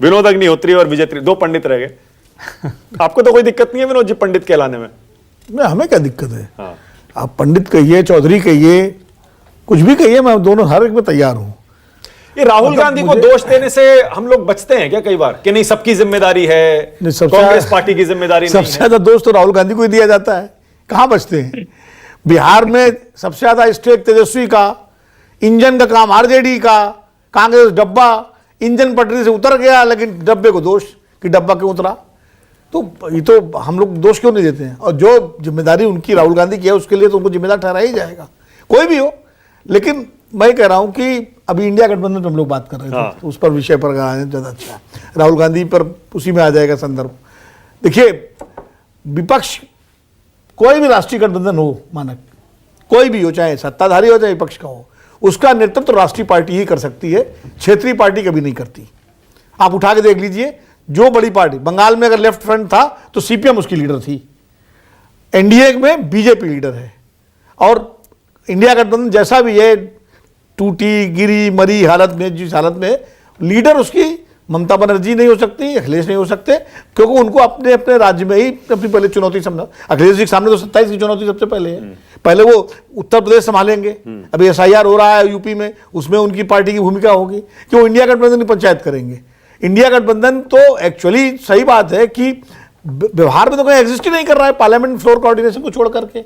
विनोद अग्निहोत्री और विजय, दो पंडित रह गए। आपको तो कोई दिक्कत नहीं है विनोद जी पंडित कहलाने में? नहीं, हमें क्या दिक्कत है? हाँ। आप पंडित कहिए, चौधरी कहिए, कुछ भी कहिए, मैं दोनों हर एक में तैयार हूं। ये राहुल गांधी को दोष देने से हम लोग बचते हैं क्या कई बार कि नहीं सबकी जिम्मेदारी है, कांग्रेस पार्टी की जिम्मेदारी नहीं है? सबसे ज्यादा दोष तो राहुल गांधी को ही दिया जाता है। कहां बचते हैं? बिहार में सबसे ज्यादा स्ट्रेक तेजस्वी का, इंजन का काम आरजेडी का, कांग्रेस डब्बा, इंजन पटरी से उतर गया लेकिन डब्बे को दोष कि डब्बा क्यों उतरा। तो ये तो हम लोग दोष क्यों नहीं देते हैं? और जो जिम्मेदारी उनकी राहुल गांधी की है उसके लिए तो उनको जिम्मेदार ठहराया ही जाएगा, कोई भी हो। लेकिन मैं कह रहा हूं कि अभी इंडिया गठबंधन पर हम लोग बात कर रहे थे, तो उस पर विषय पर ज़्यादा अच्छा है। राहुल गांधी पर उसी में आ जाएगा संदर्भ। देखिए, विपक्ष कोई भी राष्ट्रीय गठबंधन हो, मानक कोई भी हो, चाहे सत्ताधारी हो चाहे विपक्ष का हो, उसका नेतृत्व तो राष्ट्रीय पार्टी ही कर सकती है, क्षेत्रीय पार्टी कभी नहीं करती। आप उठा के देख लीजिए, जो बड़ी पार्टी बंगाल में अगर लेफ्ट फ्रंट था तो सीपीएम उसकी लीडर थी, एनडीए में बीजेपी लीडर है, और इंडिया गठबंधन जैसा भी है, टूटी गिरी मरी हालत में, जिस हालत में लीडर उसकी ममता बनर्जी नहीं हो सकती, अखिलेश नहीं हो सकते, क्योंकि उनको अपने अपने राज्य में ही अपनी पहले चुनौती समझा। अखिलेश जी के सामने तो 27 की चुनौती सबसे पहले है। पहले वो उत्तर प्रदेश संभालेंगे, अभी एसआईआर हो रहा है यूपी में, उसमें उनकी पार्टी की भूमिका होगी कि वो इंडिया गठबंधन की पंचायत करेंगे। इंडिया गठबंधन तो एक्चुअली सही बात है कि व्यवहार में तो कोई एग्जिस्ट ही नहीं कर रहा है, पार्लियामेंट फ्लोर कोऑर्डिनेशन को छोड़ करके।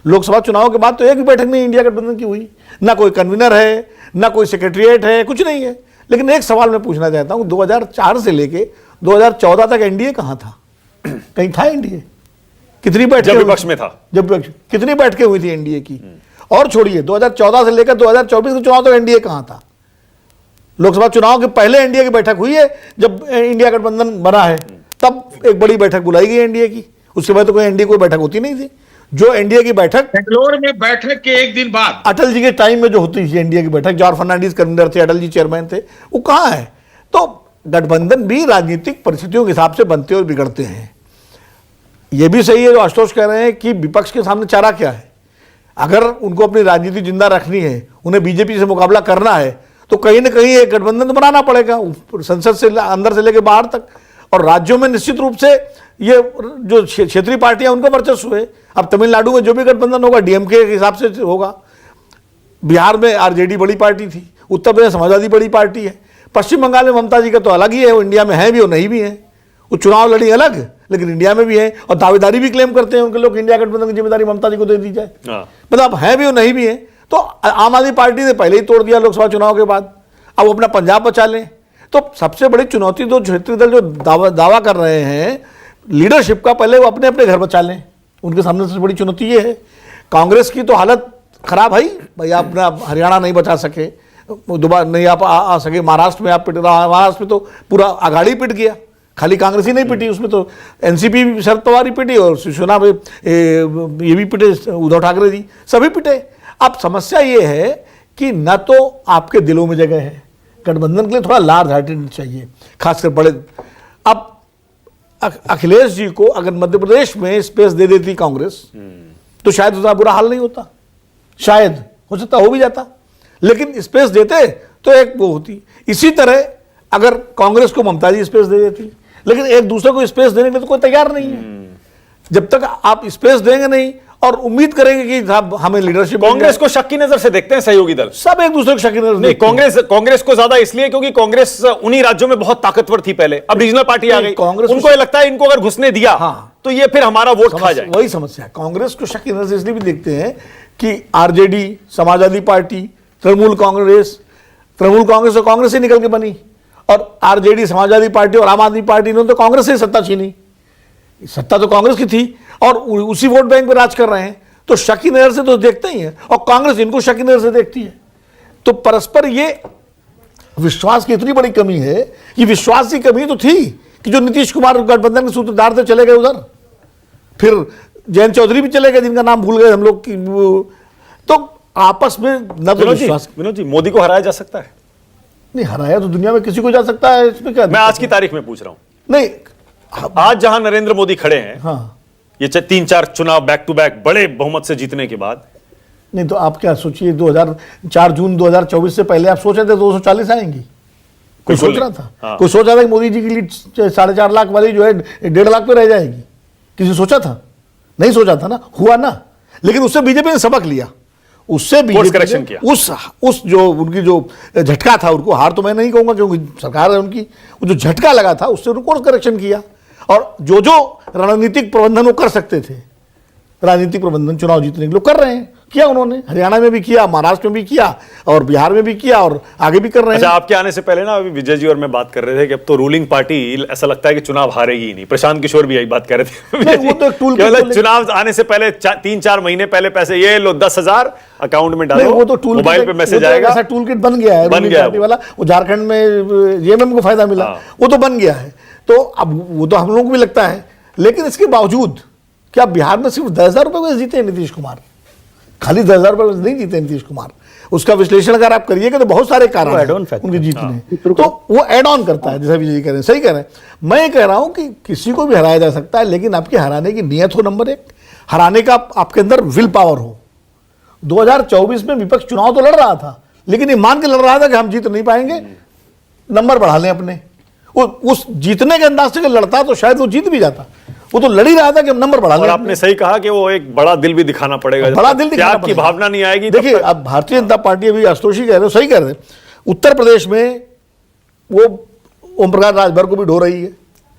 लोकसभा चुनाव के बाद तो एक भी बैठक नहीं इंडिया गठबंधन की हुई, ना कोई कन्वीनर है, ना कोई सेक्रेटरिएट है, कुछ नहीं है। लेकिन एक सवाल मैं पूछना चाहता हूं, 2004 से लेके 2014 तक एनडीए कहां था? कहीं था एनडीए? कितनी बैठकें? जब विपक्ष में था, जब कितनी बैठकें हुई थी एनडीए की? और छोड़िए 2014 से लेकर 2024 के चुनाव तक एनडीए कहां था? लोकसभा चुनाव के पहले एनडीए की बैठक हुई है, जब इंडिया गठबंधन बना है तब एक बड़ी बैठक बुलाई गई एनडीए की। उसके बाद तो कोई एनडीए कोई बैठक होती नहीं थी। जो एनडीए की बैठक बेंगलोर में बैठक के एक दिन बाद अटल जी के टाइम में जो होती थी एनडीए की बैठक, जॉर्ज फर्नांडीज कन्वीनर थे, अटल जी चेयरमैन थे, वो कहां है? तो गठबंधन भी राजनीतिक परिस्थितियों के हिसाब से बनते और बिगड़ते हैं। यह भी सही है जो आशुतोष कह रहे हैं कि विपक्ष के सामने चारा क्या है। अगर उनको अपनी राजनीति जिंदा रखनी है, उन्हें बीजेपी से मुकाबला करना है, तो कहीं ना कहीं एक गठबंधन तो बनाना पड़ेगा, संसद से अंदर से लेकर बाहर तक। और राज्यों में निश्चित रूप से ये जो क्षेत्रीय पार्टियां उनका वर्चस्व है। अब तमिलनाडु में जो भी गठबंधन होगा डीएमके के हिसाब से होगा, बिहार में आरजेडी बड़ी पार्टी थी, उत्तर प्रदेश समाजवादी बड़ी पार्टी है, पश्चिम बंगाल में ममता जी का तो अलग ही है, वो इंडिया में है भी और नहीं भी है। वो चुनाव लड़ी अलग लेकिन इंडिया में भी है, और दावेदारी भी क्लेम करते हैं उनके लोग, इंडिया गठबंधन की जिम्मेदारी ममता जी को दे दी जाए। मतलब है भी और नहीं भी है। तो आम आदमी पार्टी ने पहले ही तोड़ दिया लोकसभा चुनाव के बाद, अब वो अपना पंजाब बचा लें। तो सबसे बड़ी चुनौती तो क्षेत्रीय दल जो दावा कर रहे हैं लीडरशिप का, पहले वो अपने अपने घर बचा लें। उनके सामने सबसे बड़ी चुनौती ये है। कांग्रेस की तो हालत खराब है भाई, आप अपना हरियाणा नहीं बचा सके, दोबारा नहीं आप आ सके, महाराष्ट्र में आप पिट रहा, महाराष्ट्र में तो पूरा आघाड़ी पिट गया, खाली कांग्रेस ही नहीं पिटी, उसमें तो एनसीपी शरद पवार ही पिटी और शिवसेना ये भी पिटे, उद्धव ठाकरे जी सभी पिटे। अब समस्या ये है कि न तो आपके दिलों में जगह है, गठबंधन के लिए थोड़ा लार्ज हार्टेड चाहिए, खासकर बड़े। अब अखिलेश जी को अगर मध्य प्रदेश में स्पेस दे देती कांग्रेस तो शायद उतना बुरा हाल नहीं होता, शायद हो सकता हो भी जाता, लेकिन स्पेस देते तो एक वो होती। इसी तरह अगर कांग्रेस को ममता जी स्पेस दे देती, लेकिन एक दूसरे को स्पेस देने के लिए तो कोई तैयार नहीं है। जब तक आप स्पेस देंगे नहीं और उम्मीद करेंगे कि साहब हमें लीडरशिप, कांग्रेस को शक की नजर से देखते हैं सहयोगी दल, सब एक दूसरे को शक की नजर नहीं। कांग्रेस को ज्यादा इसलिए क्योंकि कांग्रेस उन्हीं राज्यों में बहुत ताकतवर थी पहले, अब रीजनल पार्टी आ गई, कांग्रेस उनको ये लगता है इनको अगर घुसने दिया तो ये फिर हमारा वोट खा जाए। वही समस्या है। कांग्रेस को शक की नजर से इसलिए भी देखते हैं कि आरजेडी, समाजवादी पार्टी, तृणमूल कांग्रेस तो कांग्रेस से निकल के बनी, और आरजेडी, समाजवादी पार्टी और आम आदमी पार्टी ने तो कांग्रेस से सत्ता छीनी। सत्ता तो कांग्रेस की थी और उसी वोट बैंक पर राज कर रहे हैं, तो शक की नजर से तो देखते ही हैं, और कांग्रेस इनको शक की नजर से देखती है। तो परस्पर ये विश्वास की इतनी बड़ी कमी है कि विश्वास की कमी तो थी कि जो नीतीश कुमार गठबंधन के सूत्रधार थे चले गए उधर, फिर जयंत चौधरी भी चले गए जिनका नाम भूल गए हम लोग की। तो आपस में न तो विश्वास। विनोद जी, मोदी को हराया जा सकता है? नहीं, हराया तो दुनिया में किसी को जा सकता है, इसमें क्या? मैं आज की तारीख में पूछ रहा हूं। नहीं, आज जहां नरेंद्र मोदी खड़े हैं, हाँ, ये 3-4 चुनाव बैक टू बैक बड़े बहुमत से जीतने के बाद, नहीं तो आप क्या सोचिए, 4 जून 2024 से पहले आप सोच रहे थे 240 आएंगी? कोई सोच रहा था? कोई सोच रहा था कि मोदी जी की लीड 4.5 लाख वाली जो है 1.5 लाख पे रह जाएगी? किसी सोचा था? नहीं सोचा था ना, हुआ ना। लेकिन उससे बीजेपी ने सबक लिया, उससे बीजेपी ने उस जो उनकी जो झटका था, उनको हार तो मैं नहीं कहूंगा क्योंकि सरकार है उनकी, वो जो झटका लगा था उससे उन्होंने कोर्स करेक्शन किया। और जो जो रणनीतिक प्रबंधन वो कर सकते थे, राजनीतिक प्रबंधन चुनाव जीतने के लिए कर रहे हैं, किया उन्होंने। हरियाणा में भी किया, महाराष्ट्र में भी किया, और बिहार में भी किया, और आगे भी कर रहे हैं। अच्छा, आपके आने से पहले ना अभी विजय जी और मैं बात कर रहे थे कि अब तो रूलिंग पार्टी ऐसा लगता है कि चुनाव हारेगी ही नहीं। प्रशांत किशोर भी यही बात कर रहे थे। वो तो टूल चुनाव आने से पहले 3-4 महीने पहले पैसे ये लो, 10,000 अकाउंट में डालो, वो तो टूल मोबाइल पे मैसेज आएगा। ऐसा टूल किट बन गया है, बन गया वाला। वो झारखंड में जेएमएम को फायदा मिला, वो तो बन गया है। तो अब वो तो हम लोगों को भी लगता है, लेकिन इसके बावजूद क्या बिहार में सिर्फ 10,000 रुपए जीते नीतीश कुमार? खाली 10,000 रुपए नहीं जीते नीतीश कुमार। उसका विश्लेषण अगर आप करिएगा तो बहुत सारे कारण हैं उनके जीतने। तो वो एड ऑन करता है, जैसा विजय जी कह रहे हैं, सही कह रहे हैं। मैं ये कह रहा हूं कि किसी को भी हराया जा सकता है, लेकिन आपकी हराने की नीयत हो, नंबर 1, हराने का आपके अंदर विल पावर हो। 2024 में विपक्ष चुनाव तो लड़ रहा था, लेकिन ये मान के लड़ रहा था कि हम जीत नहीं पाएंगे, नंबर बढ़ा लें अपने। उस जीतने के अंदाज से लड़ता तो शायद वो जीत भी जाता। वो तो लड़ ही रहा था कि हम नंबर बढ़ा लें। और आपने सही कहा कि वो एक बड़ा दिल भी दिखाना पड़ेगा, बड़ा दिल दिखाना की भावना नहीं आएगी। देखिए, अब भारतीय जनता पार्टी, अभी आशुतोष कह रहे हो, सही कह रहे हैं, उत्तर प्रदेश में वो ओम प्रकाश राजभर को भी ढो रही है,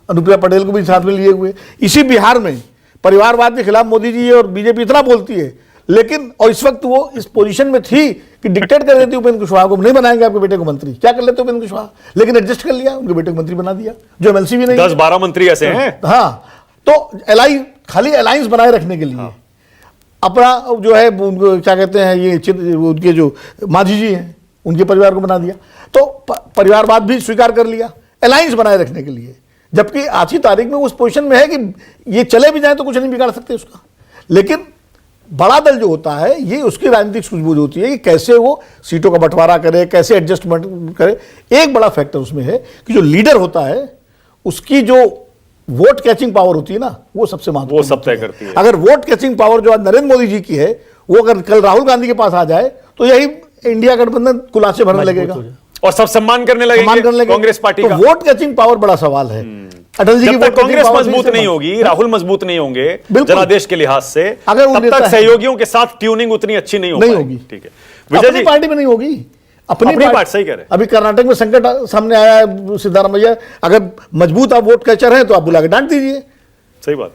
अनुप्रिया पटेल को भी साथ में लिए हुए। इसी बिहार में परिवारवाद के खिलाफ मोदी जी और बीजेपी इतना बोलती है, लेकिन और इस वक्त वो इस पोजीशन में थी कि डिक्टेट कर देती उपेंद्र कुशवाहा को, नहीं बनाएंगे आपके बेटे को मंत्री। क्या कर लेते उपेंद्र कुशवाहा, लेकिन एडजस्ट कर लिया, उनके बेटे को मंत्री बना दिया, जो एमएलसी भी नहीं। 10-12 मंत्री ऐसे हैं। हाँ, तो खाली अलायंस बनाए रखने के लिए अपना जो है उनको क्या कहते हैं, ये उनके जो मांझी जी हैं उनके परिवार को बना दिया। तो परिवारवाद भी स्वीकार कर लिया अलायंस बनाए रखने के लिए, जबकि आज की तारीख में उस पोजीशन में है कि ये चले भी जाए तो कुछ नहीं बिगाड़ सकते उसका। लेकिन बड़ा दल जो होता है, ये उसकी राजनीतिक सूझबूझ होती है कि कैसे वो सीटों का बंटवारा करे, कैसे एडजस्टमेंट करे। एक बड़ा फैक्टर उसमें है कि जो लीडर होता है उसकी जो वोट कैचिंग पावर होती है ना, वो सबसे महत्वपूर्ण, वो सब तय करती है। अगर वोट कैचिंग पावर जो आज नरेंद्र मोदी जी की है, वो अगर कल राहुल गांधी के पास आ जाए तो यही इंडिया गठबंधन कुलासे भरने लगेगा और सब सम्मान करने लगेंगे कांग्रेस पार्टी का। वोट कैचिंग पावर बड़ा सवाल है। अटल जी की कांग्रेस मजबूत नहीं होगी, राहुल मजबूत नहीं होंगे जनादेश के लिहाज से, अगर तब तक सहयोगियों के साथ ट्यूनिंग उतनी अच्छी नहीं होगी। ठीक है, विजय जी पार्टी में नहीं होगी, अपनी पार्टी। सही कह रहे हैं। अभी कर्नाटक में संकट सामने आया है, सिद्धारामैया, अगर मजबूत आप वोट कैचर हैं तो आप बुला के डांट दीजिए। सही बात।